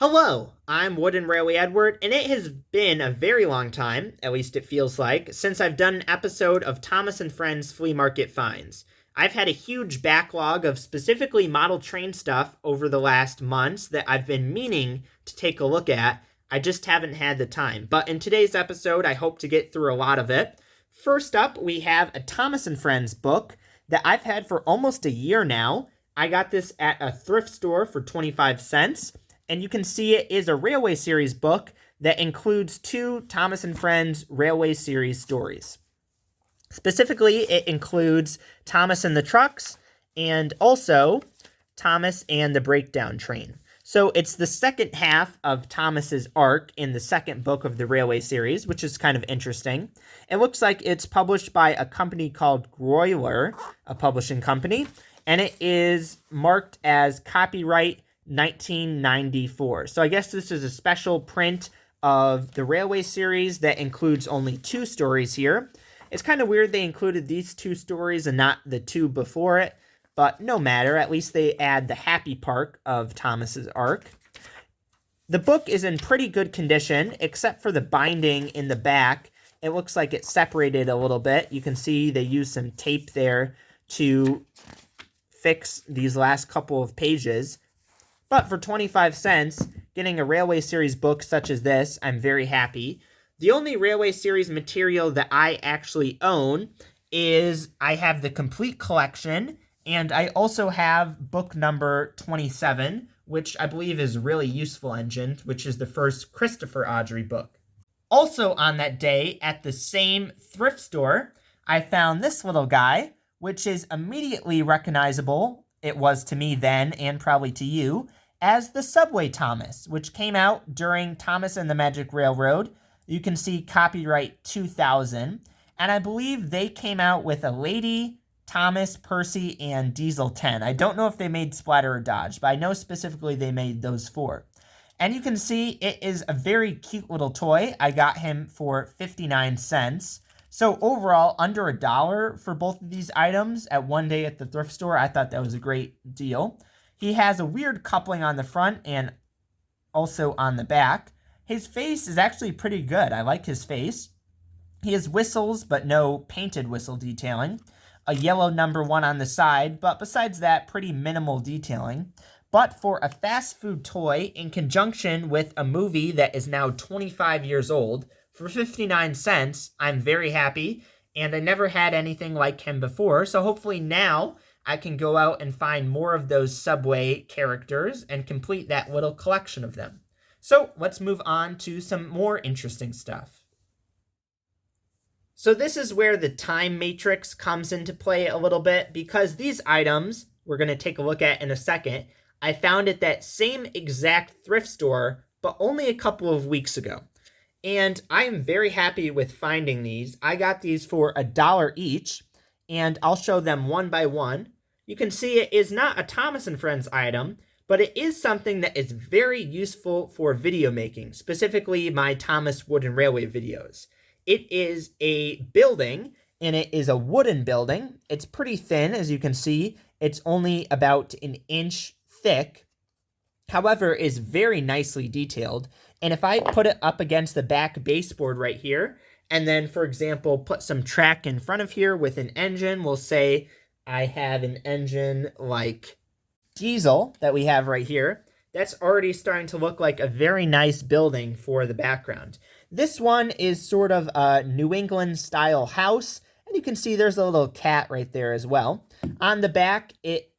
Hello, I'm Wooden Railway Edward, and it has been a very long time, at least it feels like, since I've done an episode of Thomas and Friends Flea Market Finds. I've had a huge backlog of specifically model train stuff over the last months that I've been meaning to take a look at. I just haven't had the time. But in today's episode, I hope to get through a lot of it. First up, we have a Thomas and Friends book that I've had for almost a year now. I got this at a thrift store for 25 cents. And you can see it is a Railway Series book that includes two Thomas and Friends Railway Series stories. Specifically, it includes Thomas and the Trucks and also Thomas and the Breakdown Train. So it's the second half of Thomas's arc in the second book of the Railway Series, which is kind of interesting. It looks like it's published by a company called Greuler, a publishing company, and it is marked as copyright 1994. So I guess this is a special print of the Railway Series that includes only two stories here. It's kind of weird they included these two stories and not the two before it, but no matter. At least they add the happy part of Thomas's arc. The book is in pretty good condition, except for the binding in the back. It looks like it's separated a little bit. You can see they used some tape there to fix these last couple of pages. But for 25 cents, getting a Railway Series book such as this, I'm very happy. The only Railway Series material that I actually own is I have the complete collection, and I also have book number 27, which I believe is Really Useful Engines, which is the first Christopher Audrey book. Also on that day, at the same thrift store, I found this little guy, which is immediately recognizable. It was to me then, and probably to you, as the Subway Thomas, which came out during Thomas and the Magic Railroad. You can see copyright 2000, and I believe they came out with a Lady, Thomas, Percy, and Diesel 10. I don't know if they made Splatter or Dodge, but I know specifically they made those four. And you can see it is a very cute little toy. I got him for 59 cents. So overall, under $1 for both of these items at one day at the thrift store. I thought that was a great deal. He has a weird coupling on the front and also on the back. His face is actually pretty good. I like his face. He has whistles, but no painted whistle detailing. A yellow number 1 on the side, but besides that, pretty minimal detailing. But for a fast food toy in conjunction with a movie that is now 25 years old, for 59 cents, I'm very happy, and I never had anything like him before, so hopefully now I can go out and find more of those Subway characters and complete that little collection of them. So let's move on to some more interesting stuff. So this is where the time matrix comes into play a little bit, because these items we're going to take a look at in a second, I found at that same exact thrift store, but only a couple of weeks ago. And I am very happy with finding these. I got these for $1 each, and I'll show them one by one. You can see it is not a Thomas and Friends item, but it is something that is very useful for video making, specifically my Thomas Wooden Railway videos. It is a building, and it is a wooden building. It's pretty thin, as you can see. It's only about an inch thick. However, is very nicely detailed. And if I put it up against the back baseboard right here, and then, for example, put some track in front of here with an engine, we'll say I have an engine like Diesel that we have right here. That's already starting to look like a very nice building for the background. This one is sort of a New England style house, and you can see there's a little cat right there as well. On the back, it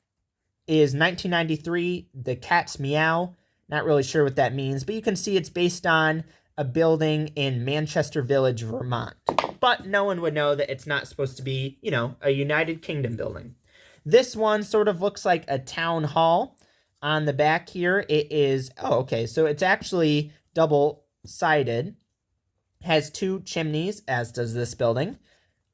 is 1993, the cat's meow. Not really sure what that means, but you can see it's based on a building in Manchester Village, Vermont. But no one would know that it's not supposed to be, a United Kingdom building. This one sort of looks like a town hall. On the back here, it is, so it's actually double-sided. Has two chimneys, as does this building.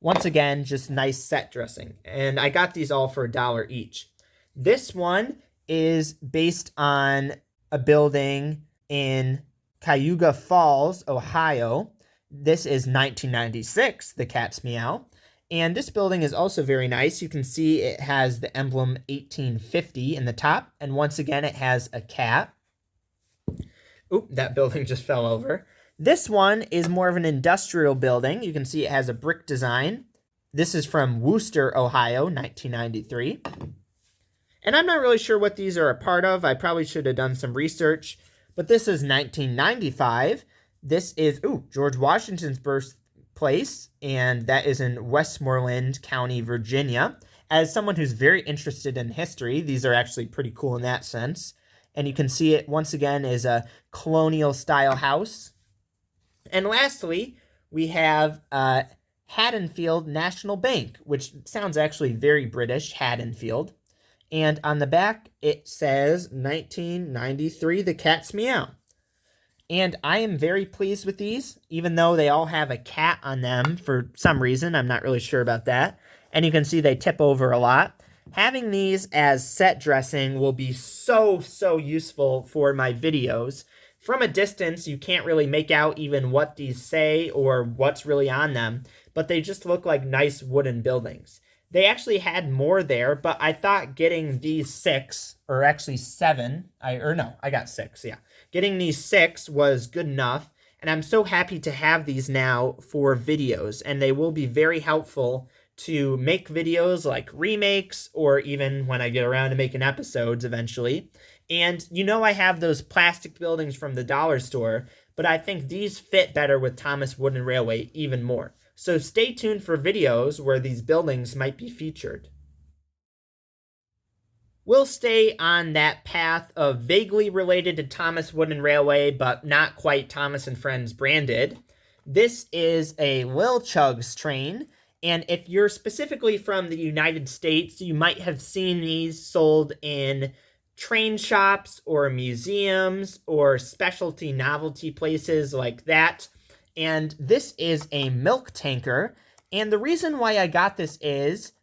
Once again, just nice set dressing. And I got these all for $1 each. This one is based on a building in Cayuga Falls, Ohio. This is 1996, the cat's meow. And this building is also very nice. You can see it has the emblem 1850 in the top. And once again, it has a cat. Oop, that building just fell over. This one is more of an industrial building. You can see it has a brick design. This is from Wooster, Ohio, 1993. And I'm not really sure what these are a part of. I probably should have done some research. But this is 1995. This is, George Washington's birthplace, and that is in Westmoreland County, Virginia. As someone who's very interested in history, these are actually pretty cool in that sense. And you can see it, once again, is a colonial-style house. And lastly, we have Haddonfield National Bank, which sounds actually very British, Haddonfield. And on the back, it says 1993, the cat's meow. And I am very pleased with these, even though they all have a cat on them for some reason. I'm not really sure about that. And you can see they tip over a lot. Having these as set dressing will be so useful for my videos. From a distance, you can't really make out even what these say or what's really on them, but they just look like nice wooden buildings. They actually had more there, but I thought getting these 6, or actually 7, I got 6, yeah. Getting these 6 was good enough, and I'm so happy to have these now for videos, and they will be very helpful to make videos like remakes, or even when I get around to making episodes eventually. And I have those plastic buildings from the dollar store, but I think these fit better with Thomas Wooden Railway even more. So stay tuned for videos where these buildings might be featured. We'll stay on that path of vaguely related to Thomas Wooden Railway, but not quite Thomas and Friends branded. This is a Lil Chugs train, and if you're specifically from the United States, you might have seen these sold in train shops or museums or specialty novelty places like that. And this is a milk tanker. And the reason why I got this is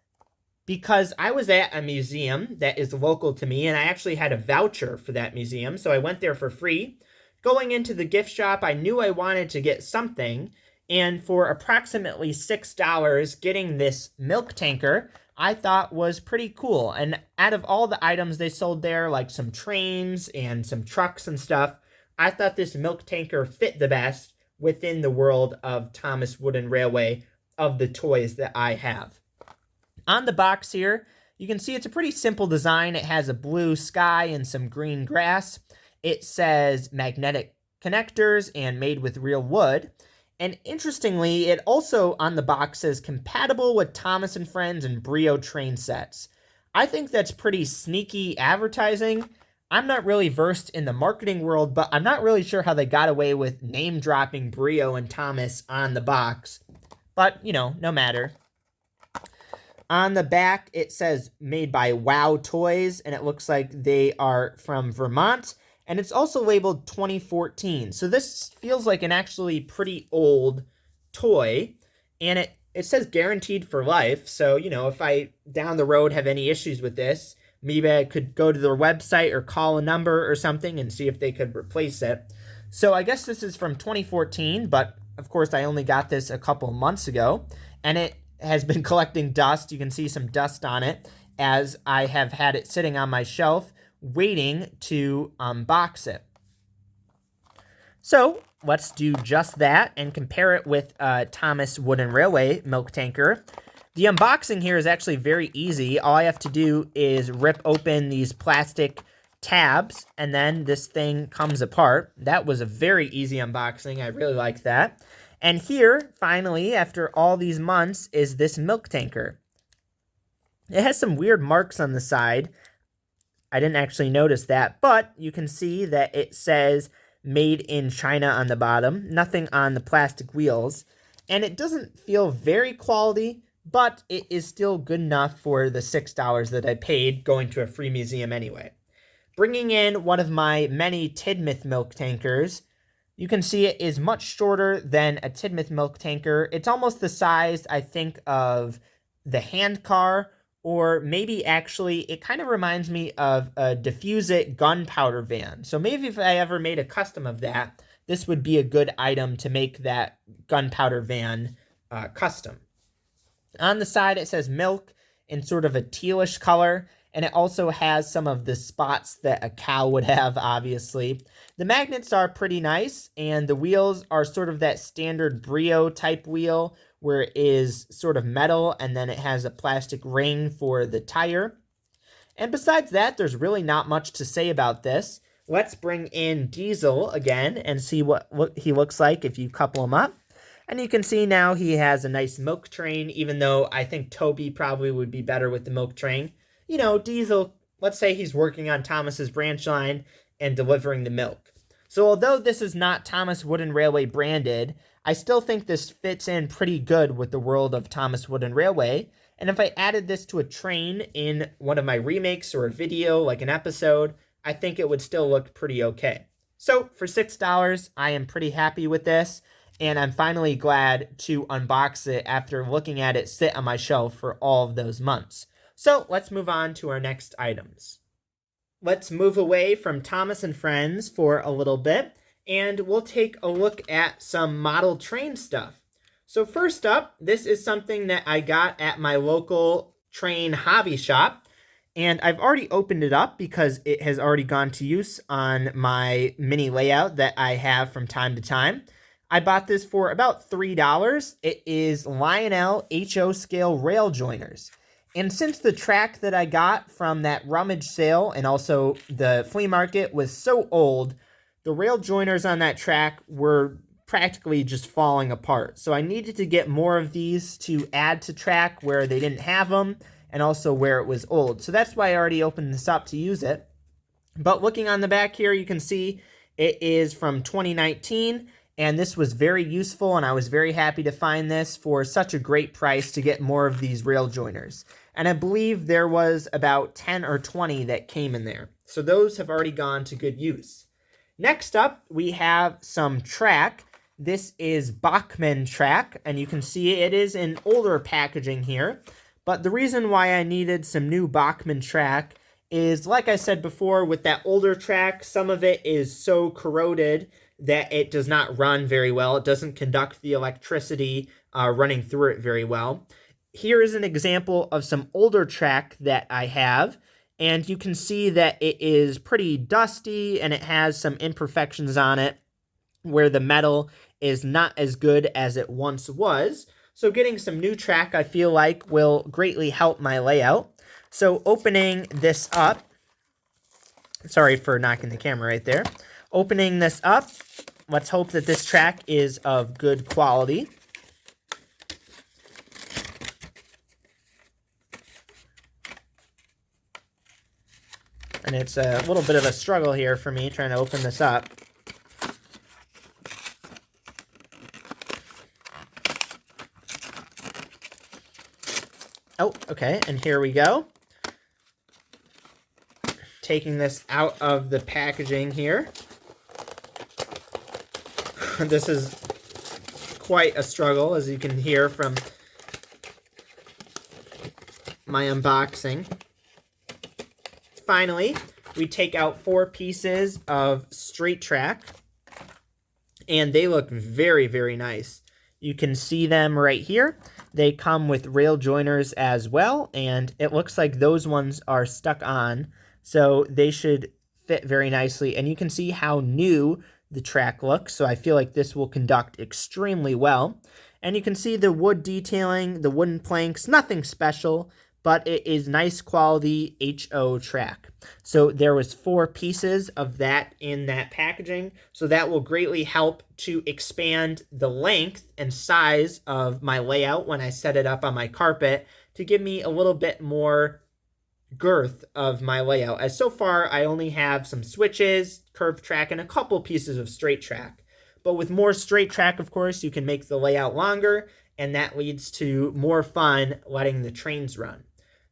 because I was at a museum that is local to me, and I actually had a voucher for that museum, so I went there for free. Going into the gift shop, I knew I wanted to get something, and for approximately $6, getting this milk tanker I thought was pretty cool. And out of all the items they sold there, like some trains and some trucks and stuff, I thought this milk tanker fit the best within the world of Thomas Wooden Railway of the toys that I have. On the box here, you can see it's a pretty simple design. It has a blue sky and some green grass. It says magnetic connectors and made with real wood. And interestingly, it also on the box says compatible with Thomas and Friends and Brio train sets. I think that's pretty sneaky advertising. I'm not really versed in the marketing world, but I'm not really sure how they got away with name-dropping Brio and Thomas on the box. But, no matter. On the back, it says made by Wow Toys, and it looks like they are from Vermont. And it's also labeled 2014. So this feels like an actually pretty old toy. And it says guaranteed for life. So, if I down the road have any issues with this, maybe I could go to their website or call a number or something and see if they could replace it. So I guess this is from 2014, but of course I only got this a couple months ago, and it has been collecting dust. You can see some dust on it as I have had it sitting on my shelf waiting to unbox it. So let's do just that and compare it with Thomas Wooden Railway milk tanker. The unboxing here is actually very easy. All I have to do is rip open these plastic tabs, and then this thing comes apart. That was a very easy unboxing. I really like that. And here, finally, after all these months, is this milk tanker. It has some weird marks on the side. I didn't actually notice that, but you can see that it says made in China on the bottom. Nothing on the plastic wheels. And it doesn't feel very quality, but it is still good enough for the $6 that I paid going to a free museum anyway. Bringing in one of my many Tidmouth milk tankers, you can see it is much shorter than a Tidmouth milk tanker. It's almost the size, I think, of the hand car, or maybe actually it kind of reminds me of a Fusit gunpowder van. So maybe if I ever made a custom of that, this would be a good item to make that gunpowder van custom. On the side, it says milk in sort of a tealish color, and it also has some of the spots that a cow would have, obviously. The magnets are pretty nice, and the wheels are sort of that standard Brio type wheel where it is sort of metal and then it has a plastic ring for the tire. And besides that, there's really not much to say about this. Let's bring in Diesel again and see what he looks like if you couple him up. And you can see now he has a nice milk train, even though I think Toby probably would be better with the milk train. You know, Diesel, let's say he's working on Thomas's branch line and delivering the milk. So although this is not Thomas Wooden Railway branded, I still think this fits in pretty good with the world of Thomas Wooden Railway. And if I added this to a train in one of my remakes or a video, like an episode, I think it would still look pretty okay. So for $6, I am pretty happy with this. And I'm finally glad to unbox it after looking at it sit on my shelf for all of those months. So let's move on to our next items. Let's move away from Thomas and Friends for a little bit, and we'll take a look at some model train stuff. So first up, this is something that I got at my local train hobby shop, and I've already opened it up because it has already gone to use on my mini layout that I have from time to time. I bought this for about $3. It is Lionel HO scale rail joiners. And since the track that I got from that rummage sale and also the flea market was so old, the rail joiners on that track were practically just falling apart. So I needed to get more of these to add to track where they didn't have them and also where it was old. So that's why I already opened this up to use it. But looking on the back here, you can see it is from 2019. And this was very useful, and I was very happy to find this for such a great price to get more of these rail joiners. And I believe there was about 10 or 20 that came in there. So those have already gone to good use. Next up, we have some track. This is Bachmann track, and you can see it is in older packaging here. But the reason why I needed some new Bachmann track is, like I said before, with that older track, some of it is so corroded that it does not run very well. It doesn't conduct the electricity running through it very well. Here is an example of some older track that I have, and you can see that it is pretty dusty and it has some imperfections on it where the metal is not as good as it once was. So getting some new track, I feel like, will greatly help my layout. So opening this up, sorry for knocking the camera right there. Opening this up, let's hope that this track is of good quality. And it's a little bit of a struggle here for me trying to open this up. Oh, okay, and here we go. Taking this out of the packaging here. This is quite a struggle, as you can hear from my unboxing. Finally, we take out 4 pieces of straight track, and they look very, very nice. You can see them right here. They come with rail joiners as well, and it looks like those ones are stuck on, so they should fit very nicely. And you can see how new the track looks, so I feel like this will conduct extremely well. And you can see the wood detailing, the wooden planks, nothing special, but it is nice quality HO track. So there was 4 pieces of that in that packaging, so that will greatly help to expand the length and size of my layout when I set it up on my carpet to give me a little bit more girth of my layout, as so far I only have some switches, curved track, and a couple pieces of straight track. But with more straight track, of course, you can make the layout longer, and that leads to more fun letting the trains run.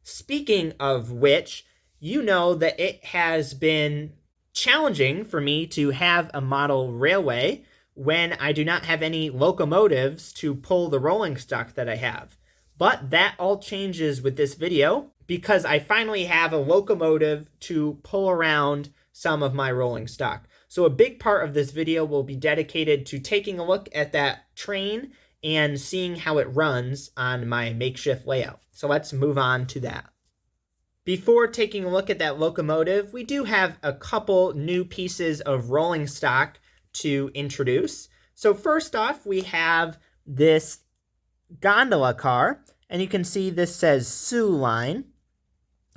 Speaking of which, you know that it has been challenging for me to have a model railway when I do not have any locomotives to pull the rolling stock that I have. But that all changes with this video, because I finally have a locomotive to pull around some of my rolling stock. So a big part of this video will be dedicated to taking a look at that train and seeing how it runs on my makeshift layout. So let's move on to that. Before taking a look at that locomotive, we do have a couple new pieces of rolling stock to introduce. So first off, we have this gondola car, and you can see this says Soo Line,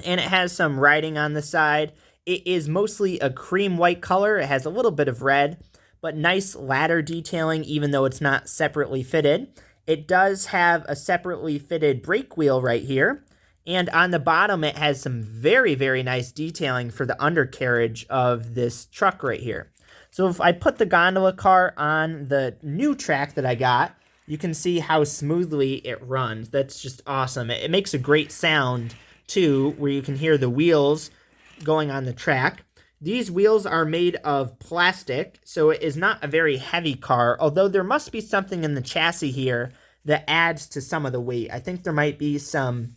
and it has some writing on the side. It is mostly a cream white color. It has a little bit of red, but nice ladder detailing even though it's not separately fitted. It does have a separately fitted brake wheel right here. And on the bottom, it has some very, very nice detailing for the undercarriage of this truck right here. So if I put the gondola car on the new track that I got, you can see how smoothly it runs. That's just awesome. It makes a great sound, too, where you can hear the wheels going on the track. These wheels are made of plastic, so it is not a very heavy car, although there must be something in the chassis here that adds to some of the weight. I think there might be some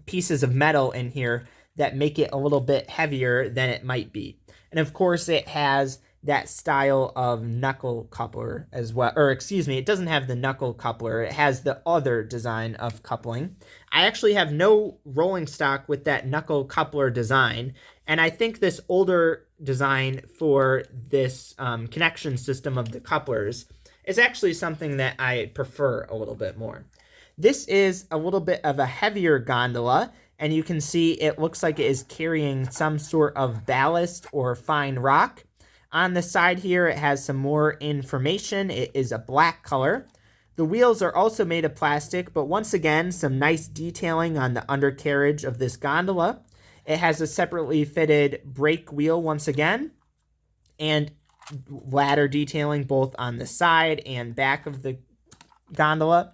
pieces of metal in here that make it a little bit heavier than it might be. And of course, it has that style of knuckle coupler as well. Or excuse me, it doesn't have the knuckle coupler. It has the other design of coupling. I actually have no rolling stock with that knuckle coupler design. And I think this older design for this connection system of the couplers is actually something that I prefer a little bit more. This is a little bit of a heavier gondola, and you can see it looks like it is carrying some sort of ballast or fine rock. On the side here, it has some more information. It is a black color. The wheels are also made of plastic, but once again, some nice detailing on the undercarriage of this gondola. It has a separately fitted brake wheel once again, and ladder detailing both on the side and back of the gondola.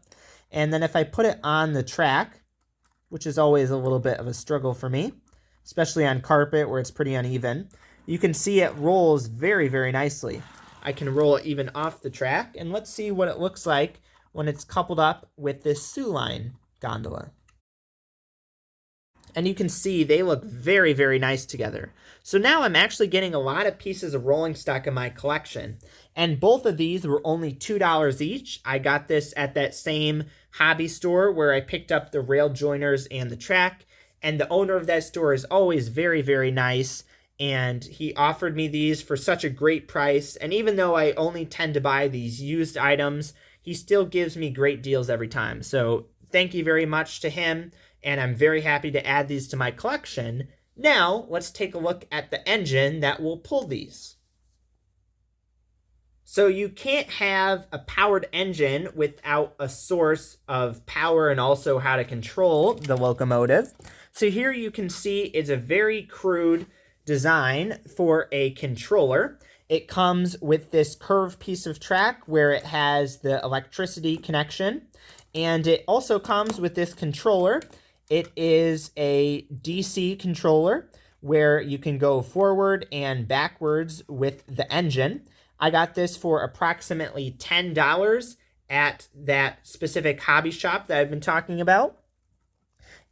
And then if I put it on the track, which is always a little bit of a struggle for me, especially on carpet where it's pretty uneven, you can see it rolls very, very nicely. I can roll it even off the track, and let's see what it looks like when it's coupled up with this Soo Line gondola. And you can see they look very, very nice together. So now I'm actually getting a lot of pieces of rolling stock in my collection. And both of these were only $2 each. I got this at that same hobby store where I picked up the rail joiners and the track. And the owner of that store is always very, very nice. And he offered me these for such a great price. And even though I only tend to buy these used items, he still gives me great deals every time. So thank you very much to him. And I'm very happy to add these to my collection. Now, let's take a look at the engine that will pull these. So you can't have a powered engine without a source of power and also how to control the locomotive. So here you can see it's a very crude design for a controller. It comes with this curved piece of track where it has the electricity connection. And it also comes with this controller. It is a DC controller where you can go forward and backwards with the engine. I got this for approximately $10 at that specific hobby shop that I've been talking about.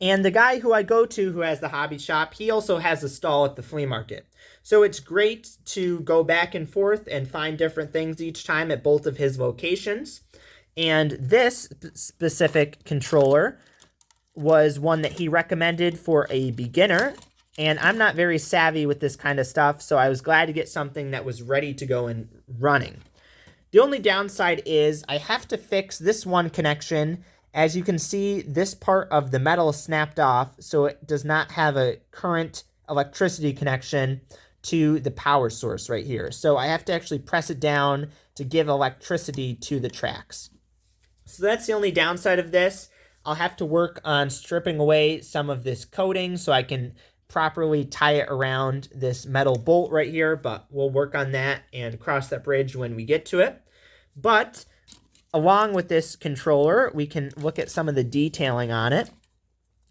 And the guy who I go to who has the hobby shop, he also has a stall at the flea market. So it's great to go back and forth and find different things each time at both of his locations. And this specific controller was one that he recommended for a beginner, and I'm not very savvy with this kind of stuff, so I was glad to get something that was ready to go and running. The only downside is I have to fix this one connection. As you can see, this part of the metal snapped off, so it does not have a current electricity connection to the power source right here. So I have to actually press it down to give electricity to the tracks. So that's the only downside of this. I'll have to work on stripping away some of this coating so I can properly tie it around this metal bolt right here, but we'll work on that and cross that bridge when we get to it. But along with this controller, we can look at some of the detailing on it.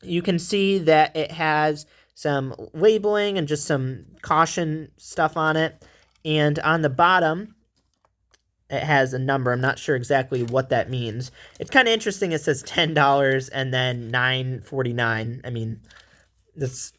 You can see that it has some labeling and just some caution stuff on it. And on the bottom, it has a number. I'm not sure exactly what that means. It's kind of interesting. It says $10 and then $9.49. I mean, this,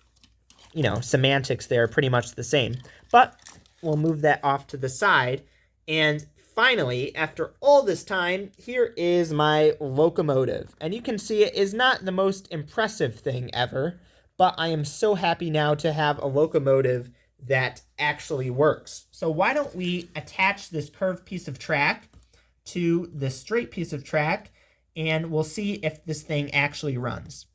semantics there are pretty much the same. But we'll move that off to the side. And finally, after all this time, here is my locomotive. And you can see it is not the most impressive thing ever, but I am so happy now to have a locomotive that actually works. So why don't we attach this curved piece of track to this straight piece of track, and we'll see if this thing actually runs.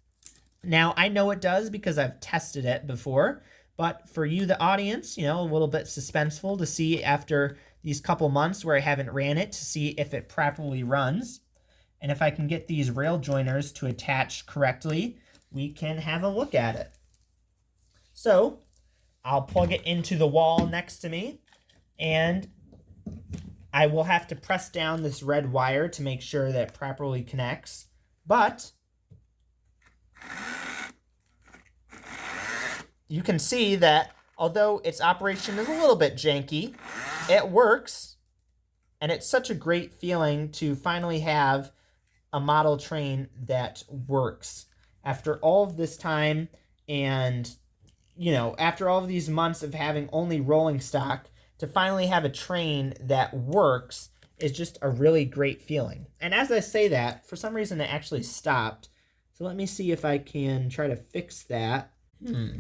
Now, I know it does because I've tested it before, but for you, the audience, a little bit suspenseful to see after these couple months where I haven't ran it to see if it properly runs. And if I can get these rail joiners to attach correctly, we can have a look at it. So I'll plug it into the wall next to me, and I will have to press down this red wire to make sure that it properly connects. But you can see that although its operation is a little bit janky, it works, and it's such a great feeling to finally have a model train that works. After all of this time and, after all of these months of having only rolling stock, to finally have a train that works is just a really great feeling. And as I say that, for some reason it actually stopped. So let me see if I can try to fix that. I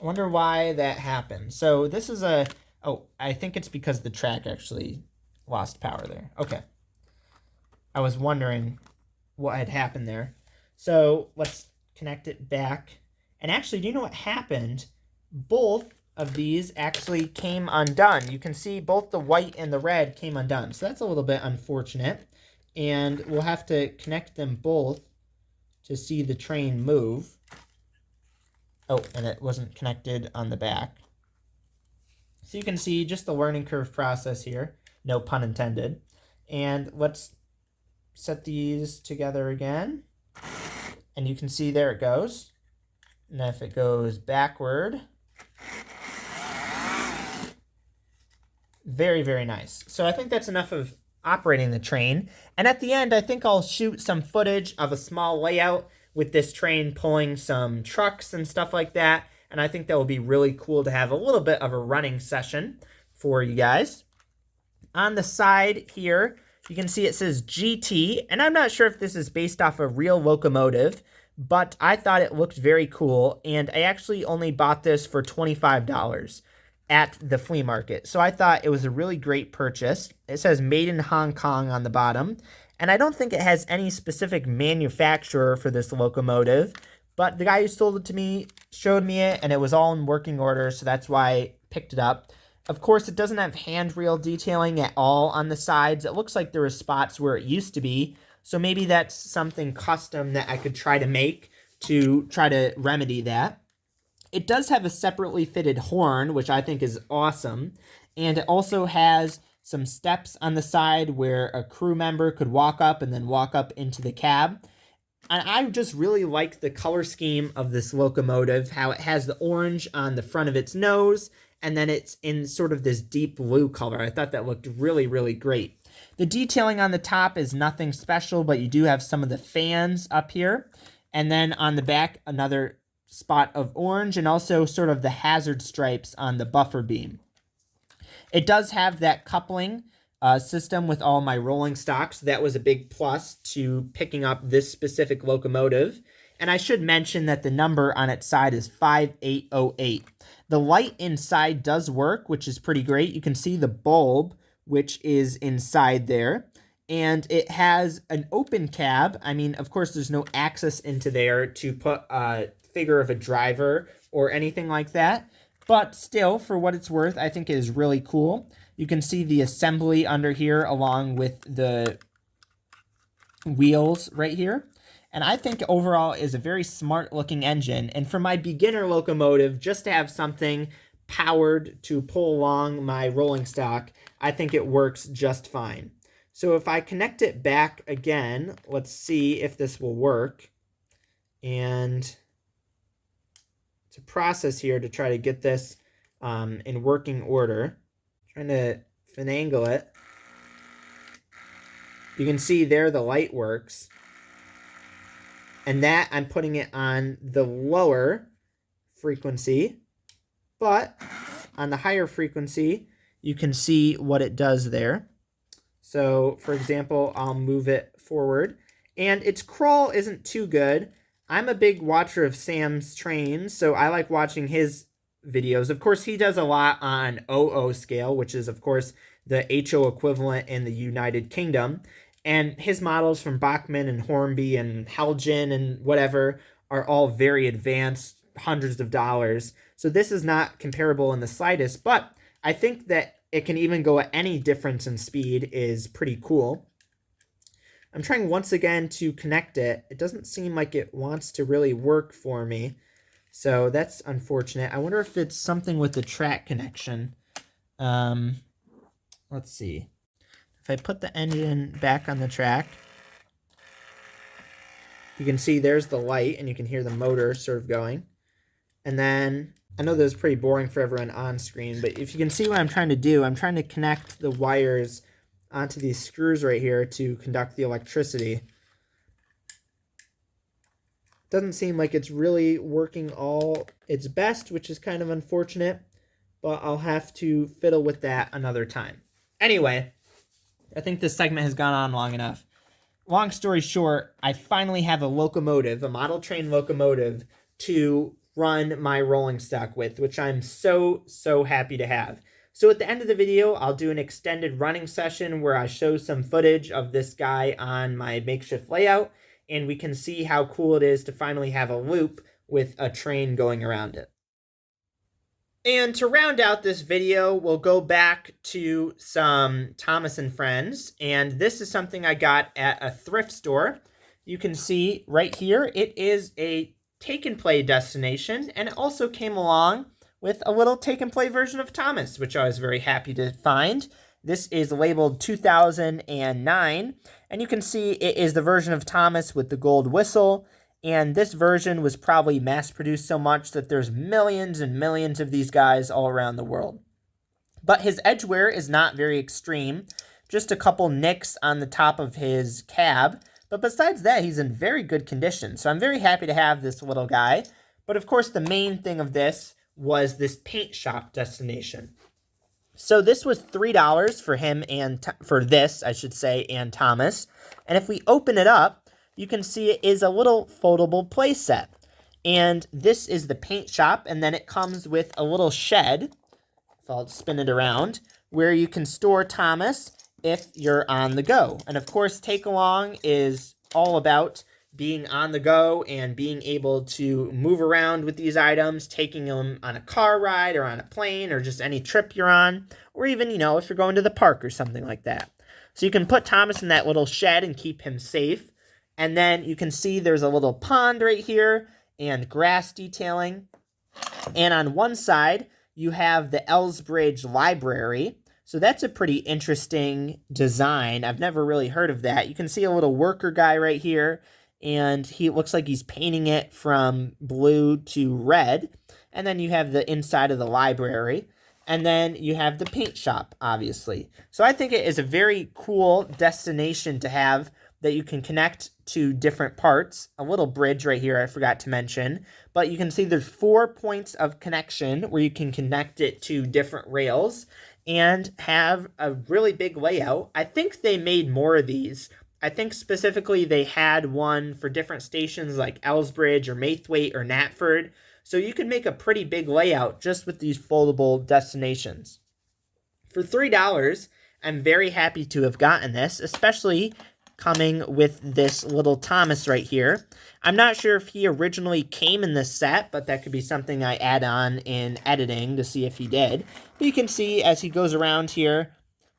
wonder why that happened. So this is I think it's because the track actually lost power there. Okay. I was wondering what had happened there. So let's connect it back. And actually, do you know what happened? Both of these actually came undone. You can see both the white and the red came undone. So that's a little bit unfortunate. And we'll have to connect them both to see the train move. Oh, and it wasn't connected on the back. So you can see just the learning curve process here. No pun intended. And let's set these together again. And you can see there it goes. And if it goes backward, very, very nice. So I think that's enough of operating the train. And at the end, I think I'll shoot some footage of a small layout with this train pulling some trucks and stuff like that. And I think that will be really cool to have a little bit of a running session for you guys. On the side here, you can see it says GT, and I'm not sure if this is based off a real locomotive, but I thought it looked very cool, and I actually only bought this for $25 at the flea market. So I thought it was a really great purchase. It says made in Hong Kong on the bottom, and I don't think it has any specific manufacturer for this locomotive, but the guy who sold it to me showed me it, and it was all in working order, so that's why I picked it up. Of course, it doesn't have handrail detailing at all on the sides. It looks like there were spots where it used to be, so maybe that's something custom that I could try to make to try to remedy that. It does have a separately fitted horn, which I think is awesome, and it also has some steps on the side where a crew member could walk up and then walk up into the cab. And I just really like the color scheme of this locomotive, how it has the orange on the front of its nose, and then it's in sort of this deep blue color. I thought that looked really, really great. The detailing on the top is nothing special, but you do have some of the fans up here. And then on the back, another spot of orange, and also sort of the hazard stripes on the buffer beam. It does have that coupling system with all my rolling stock, so that was a big plus to picking up this specific locomotive. And I should mention that the number on its side is 5808. The light inside does work, which is pretty great. You can see the bulb, which is inside there. And it has an open cab. I mean, of course, there's no access into there to put a figure of a driver or anything like that. But still, for what it's worth, I think it is really cool. You can see the assembly under here along with the wheels right here. And I think overall is a very smart looking engine. And for my beginner locomotive, just to have something powered to pull along my rolling stock, I think it works just fine. So if I connect it back again, let's see if this will work. And it's a process here to try to get this in working order. Trying to finagle it. You can see there the light works. And that I'm putting it on the lower frequency. But on the higher frequency, you can see what it does there. So, for example, I'll move it forward. And its crawl isn't too good. I'm a big watcher of Sam's trains, so I like watching his videos. Of course, he does a lot on OO scale, which is, of course, the HO equivalent in the United Kingdom. And his models from Bachmann and Hornby and Helgen and whatever are all very advanced, hundreds of dollars. So this is not comparable in the slightest, but I think that it can even go at any difference in speed is pretty cool. I'm trying once again to connect it. It doesn't seem like it wants to really work for me. So that's unfortunate. I wonder if it's something with the track connection. Let's see. If I put the engine back on the track, you can see there's the light and you can hear the motor sort of going. And then, I know this is pretty boring for everyone on screen, but if you can see what I'm trying to do, I'm trying to connect the wires onto these screws right here to conduct the electricity. Doesn't seem like it's really working all its best, which is kind of unfortunate, but I'll have to fiddle with that another time. Anyway, I think this segment has gone on long enough. Long story short, I finally have a locomotive, a model train locomotive, to run my rolling stock with, which I'm so happy to have. So at the end of the video, I'll do an extended running session where I show some footage of this guy on my makeshift layout, and we can see how cool it is to finally have a loop with a train going around it. And to round out this video, we'll go back to some Thomas & Friends, and this is something I got at a thrift store. You can see right here, it is a take-and-play destination, and it also came along with a little take-and-play version of Thomas, which I was very happy to find. This is labeled 2009, and you can see it is the version of Thomas with the gold whistle, and this version was probably mass-produced so much that there's millions and millions of these guys all around the world. But his edge wear is not very extreme, just a couple nicks on the top of his cab, but besides that, he's in very good condition, so I'm very happy to have this little guy. But of course, the main thing of this was this paint shop destination. So this was $3 for him and for this, I should say, and Thomas. And if we open it up, you can see it is a little foldable playset. And this is the paint shop, and then it comes with a little shed, if I'll spin it around, where you can store Thomas if you're on the go. And of course, Take Along is all about being on the go and being able to move around with these items, taking them on a car ride or on a plane or just any trip you're on, or even, you know, if you're going to the park or something like that. So you can put Thomas in that little shed and keep him safe. And then you can see there's a little pond right here and grass detailing. And on one side, you have the Elsbridge Library. So that's a pretty interesting design. I've never really heard of that. You can see a little worker guy right here, and he looks like he's painting it from blue to red. And then you have the inside of the library. And then you have the paint shop, obviously. So I think it is a very cool destination to have that you can connect to different parts. A little bridge right here I forgot to mention. But you can see there's 4 points of connection where you can connect it to different rails and have a really big layout. I think they made more of these. I think specifically they had one for different stations like Elsbridge or Maithwaite or Knapford. So you can make a pretty big layout just with these foldable destinations. For $3, I'm very happy to have gotten this, especially coming with this little Thomas right here. I'm not sure if he originally came in this set, but that could be something I add on in editing to see if he did. But you can see as he goes around here,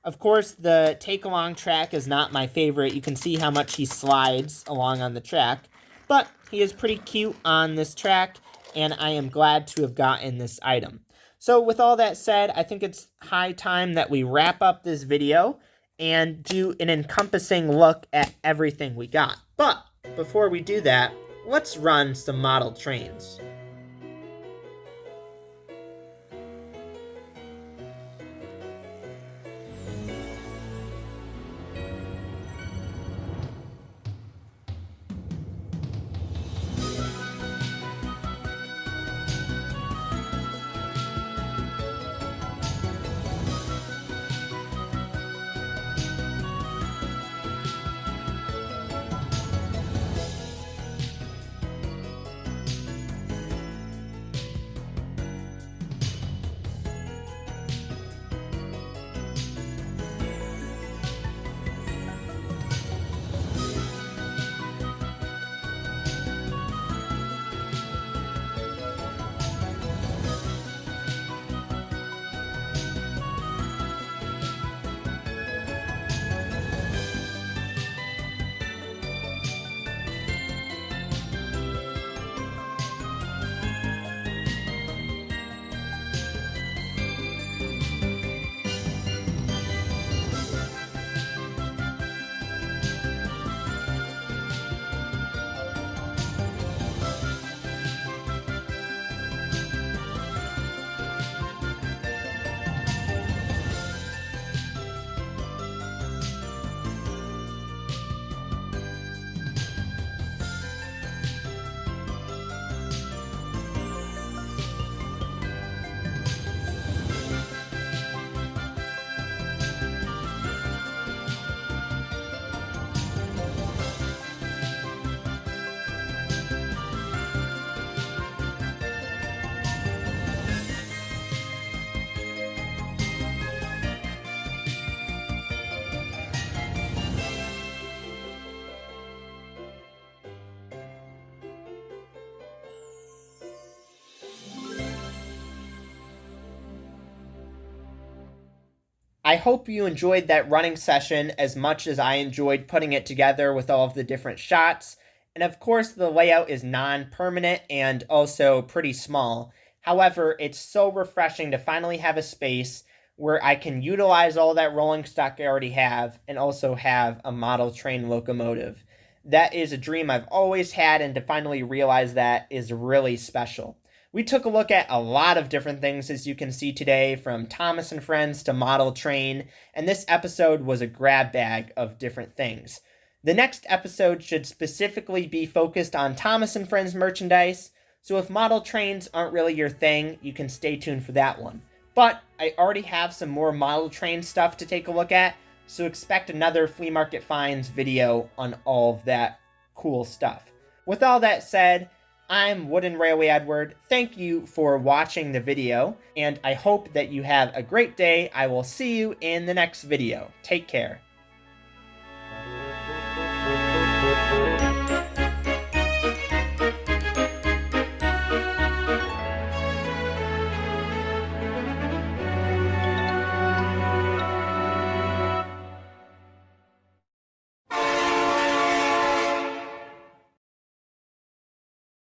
of course, the take-along track is not my favorite. You can see how much he slides along on the track, but he is pretty cute on this track, and I am glad to have gotten this item. So with all that said, I think it's high time that we wrap up this video and do an encompassing look at everything we got. But before we do that, let's run some model trains. I hope you enjoyed that running session as much as I enjoyed putting it together with all of the different shots. And of course, the layout is non-permanent and also pretty small. However, it's so refreshing to finally have a space where I can utilize all that rolling stock I already have and also have a model train locomotive. That is a dream I've always had, and to finally realize that is really special. We took a look at a lot of different things, as you can see today, from Thomas and Friends to model train, and this episode was a grab bag of different things. The next episode should specifically be focused on Thomas and Friends merchandise, so if model trains aren't really your thing, you can stay tuned for that one. But I already have some more model train stuff to take a look at, so expect another Flea Market Finds video on all of that cool stuff. With all that said, I'm Wooden Railway Edward. Thank you for watching the video, and I hope that you have a great day. I will see you in the next video. Take care.